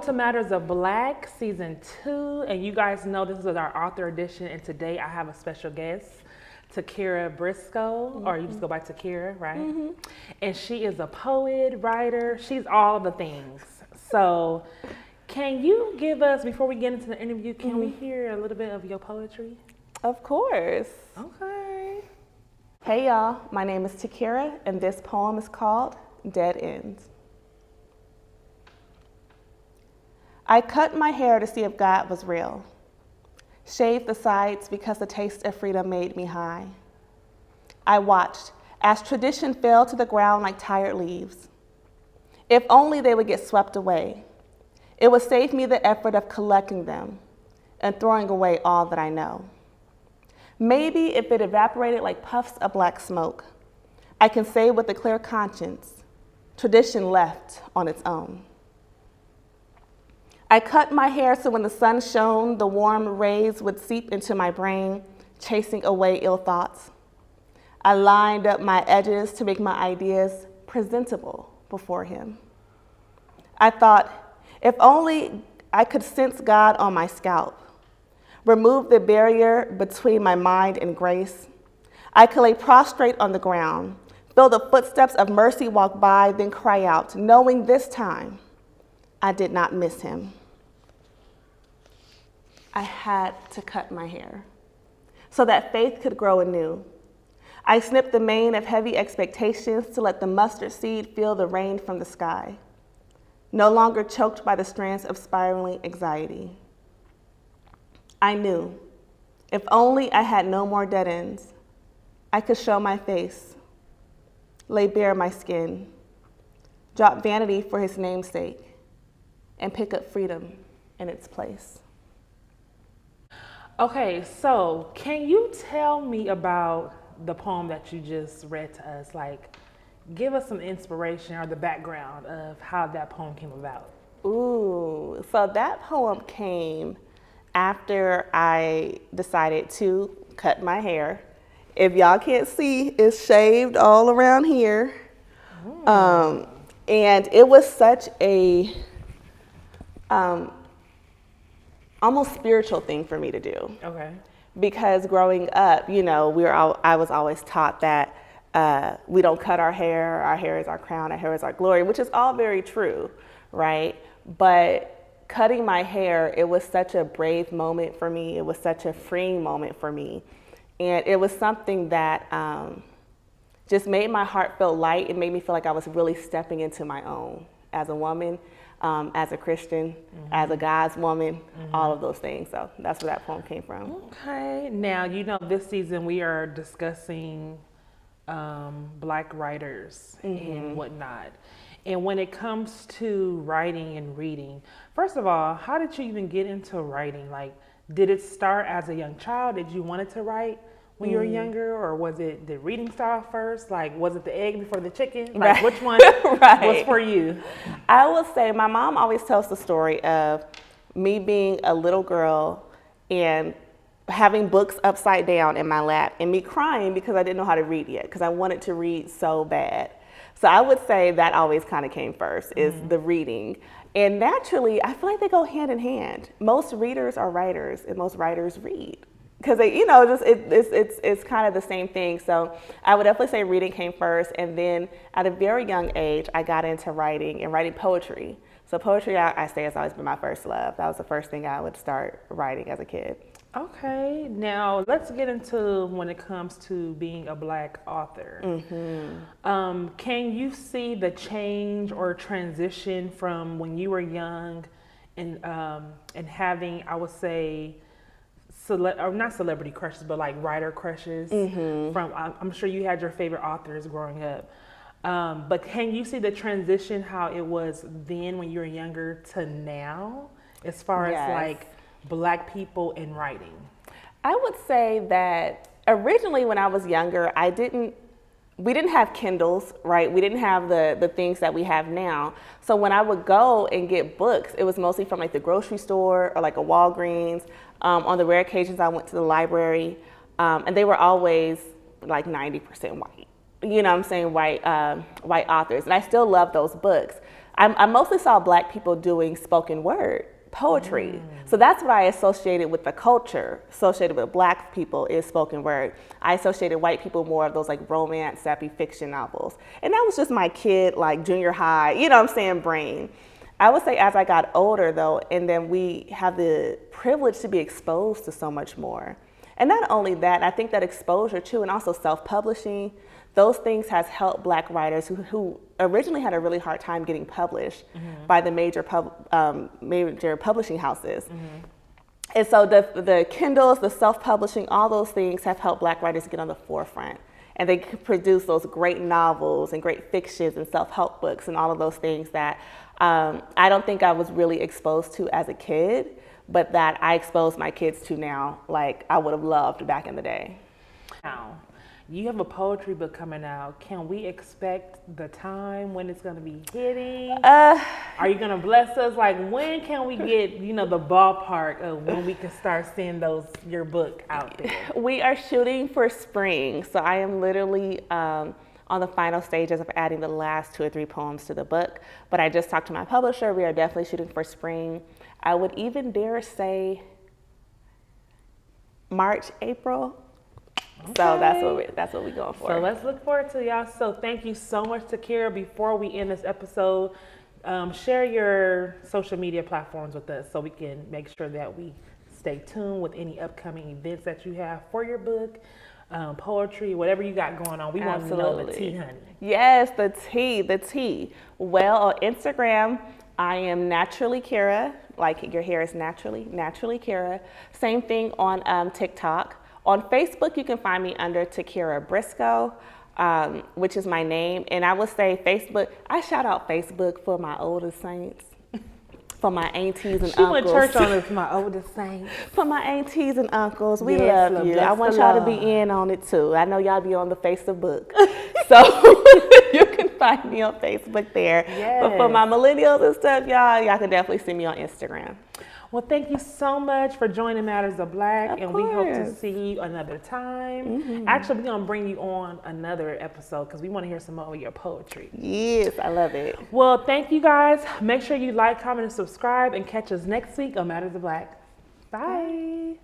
to Matters of Black, Season 2. And you guys know this is our author edition. And today I have a special guest, Takira Briscoe, or you just go by Takira, right? And she is a poet, writer. She's all the things. So can you give us, before we get into the interview, can we hear a little bit of your poetry? Of course. Okay. Hey y'all, my name is Takira, and this poem is called Dead Ends. I cut my hair to see if God was real. Shaved the sides because the taste of freedom made me high. I watched as tradition fell to the ground like tired leaves. If only they would get swept away. It would save me the effort of collecting them and throwing away all that I know. Maybe if it evaporated like puffs of black smoke, I can say with a clear conscience, tradition left on its own. I cut my hair so when the sun shone, the warm rays would seep into my brain, chasing away ill thoughts. I lined up my edges to make my ideas presentable before him. I thought, if only I could sense God on my scalp, remove the barrier between my mind and grace, I could lay prostrate on the ground, feel the footsteps of mercy walk by, then cry out, knowing this time I did not miss him. I had to cut my hair so that faith could grow anew. I snipped the mane of heavy expectations to let the mustard seed feel the rain from the sky, no longer choked by the strands of spiraling anxiety. I knew if only I had no more dead ends, I could show my face, lay bare my skin, drop vanity for his namesake, and pick up freedom in its place. Okay, so can you tell me about the poem that you just read to us? Like, give us some inspiration or the background of how that poem came about. Ooh, so that poem came after I decided to cut my hair. If y'all can't see, it's shaved all around here. And it was such a almost spiritual thing for me to do. Okay. Because growing up, you know, I was always taught that we don't cut our hair is our crown, our hair is our glory, which is all very true, right? But cutting my hair, it was such a brave moment for me. It was such a freeing moment for me. And it was something that just made my heart feel light. It made me feel like I was really stepping into my own as a woman, as a Christian, as a God's woman, all of those things. So that's where that poem came from. Okay. Now, you know, this season we are discussing Black writers and whatnot. And when it comes to writing and reading, first of all, how did you even get into writing? Like, did it start as a young child? Did you want to write when you were younger, or was it the reading style first? Like, was it the egg before the chicken? Like, which one was for you? I will say my mom always tells the story of me being a little girl and having books upside down in my lap and me crying because I didn't know how to read yet, because I wanted to read so bad. So I would say that always kind of came first, is the reading. And naturally, I feel like they go hand in hand. Most readers are writers, and most writers read. Because you know, it's kind of the same thing. So I would definitely say reading came first, and then at a very young age, I got into writing and writing poetry. So poetry, I say, has always been my first love. That was the first thing I would start writing as a kid. Okay, now let's get into when it comes to being a Black author. Can you see the change or transition from when you were young and having, I would say, or not celebrity crushes, but like writer crushes? From I'm sure you had your favorite authors growing up. But can you see the transition, how it was then when you were younger to now, as far as like Black people in writing? I would say that originally when I was younger, we didn't have Kindles, right? We didn't have the things that we have now. So when I would go and get books, it was mostly from like the grocery store or like a Walgreens. On the rare occasions I went to the library, and they were always like 90% white. You know what I'm saying? White authors. And I still love those books. I mostly saw Black people doing spoken word poetry. So that's what I associated with the culture, associated with Black people is spoken word. I associated white people more of those like romance, sappy fiction novels. And that was just my kid, like junior high, you know what I'm saying, brain. I would say as I got older though, and then we have the privilege to be exposed to so much more. And not only that, I think that exposure too, and also self-publishing, those things has helped Black writers who originally had a really hard time getting published by the major publishing houses. And so the Kindles, the self-publishing, all those things have helped Black writers get on the forefront. And they can produce those great novels and great fictions and self-help books and all of those things that I don't think I was really exposed to as a kid, but that I expose my kids to now, like I would have loved back in the day. Now, you have a poetry book coming out. Can we expect the time when it's going to be hitting? Are you going to bless us? Like, when can we get, you know, the ballpark of when we can start seeing your book out there? We are shooting for spring, so I am literally on the final stages of adding the last 2 or 3 poems to the book. But I just talked to my publisher. We are definitely shooting for spring. I would even dare say March, April. Okay. So that's what we're going for. So let's look forward to y'all. So thank you so much, Takira. Before we end this episode, share your social media platforms with us so we can make sure that we stay tuned with any upcoming events that you have for your book, poetry, whatever you got going on. We want to know the tea, honey. Yes, the tea. Well, on Instagram, I am Naturally Kira, like your hair is naturally Kira. Same thing on TikTok. On Facebook, you can find me under Takira Briscoe, which is my name. And I would say Facebook, I shout out Facebook for my older saints, for my aunties and uncles. She went church on us, my older saints. For my aunties and uncles, we love you. I want y'all to be in on it too. I know y'all be on the Facebook. So you can find me on Facebook there. Yes. But for my millennials and stuff, y'all can definitely see me on Instagram. Well, thank you so much for joining Matters of Black, Of we hope to course. see you another time. Actually, we're going to bring you on another episode because we want to hear some more of your poetry. Yes, I love it. Well, thank you guys. Make sure you like, comment, and subscribe, and catch us next week on Matters of Black. Bye.